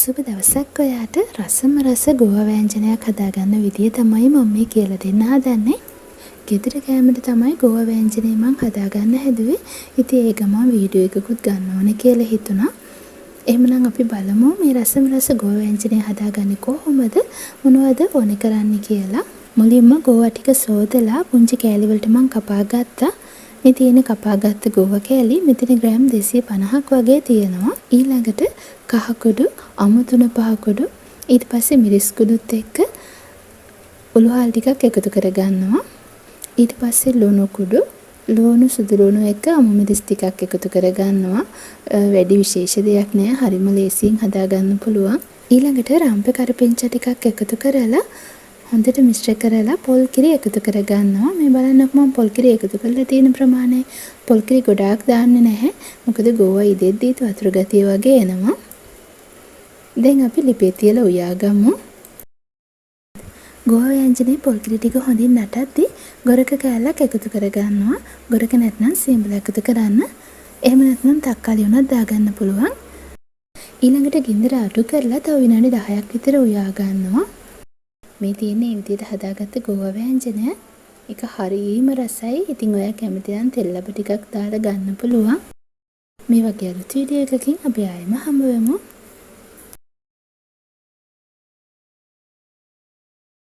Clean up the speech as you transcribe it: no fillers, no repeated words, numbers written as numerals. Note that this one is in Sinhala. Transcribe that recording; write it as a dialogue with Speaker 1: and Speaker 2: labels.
Speaker 1: සුබ දවසක් ඔයාට රසම රස ගෝවා වෑංජනයක් හදාගන්න විදිය තමයි මම මේ කියලා දෙන්න හදන්නේ. ගෙදර කෑමට තමයි ගෝවා වෑංජනේ මම හදාගන්න හැදුවේ. ඉතින් ඒ ගමන් වීඩියෝ එකකුත් ගන්න ඕනේ කියලා හිතුණා. එහෙමනම් අපි බලමු මේ රසම රස ගෝවා වෑංජනේ හදාගන්නේ කොහොමද, මොනවද ඕනේ කරන්නේ කියලා. මුලින්ම ගෝවා ටික සෝදලා පුංචි කෑලි වලට මම කපා ගත්තා. මේ තියෙන කපාගත්ත ගෝවා කෑලි මෙතන ග්‍රෑම් 250ක් වගේ තියෙනවා. ඊළඟට කහ කුඩු, අමුතුන පහ කුඩු, ඊට පස්සේ මිරිස් කුඩුත් එක්ක උළුහල් ටිකක් එකතු කරගන්නවා. ඊට පස්සේ ලුණු කුඩු, ලුණු සුදු ලුණු එක්ක අමු මිරිස් ටිකක් එකතු කරගන්නවා. වැඩි විශේෂ දෙයක් නෑ, හරිම ලේසියෙන් හදාගන්න පුළුවන්. ඊළඟට රම්පේ කරපිංචා ටිකක් එකතු කරලා හොඳට මිශ්‍ර කරලා පොල් කිරි එකතු කරගන්නවා. මේ බලන්නකො මම පොල් කිරි එකතු කරලා තියෙන ප්‍රමාණය. පොල් කිරි ගොඩාක් දාන්නේ නැහැ. මොකද ගෝවා ඉදෙද්දිත් වතුර ගතිය වගේ එනවා. දැන් අපි ලිපේ තියලා උයාගමු. ගෝවා වෑංජනේ පොල් කිරි ටික හොඳින් නටද්දි ගොරක කෑල්ලක් එකතු කරගන්නවා. ගොරක නැත්නම් සියඹල එකතු කරන්න. එහෙම නැත්නම් තක්කාලි උනත් දාගන්න පුළුවන්. ඊළඟට ගින්දර අඩු කරලා තව විනාඩි 10ක් විතර උයා ගන්නවා. මේ තියෙන මේ විදිහට හදාගත්ත ගෝවා වෑංජනය එක හරිම රසයි. ඉතින් ඔයා කැමති නම් තෙල් ලබ ටිකක් දාලා ගන්න පුළුවන්. මේ වගේ අලුත් වීඩියෝ එකකින් අපි ආයෙම හම්බ වෙමු.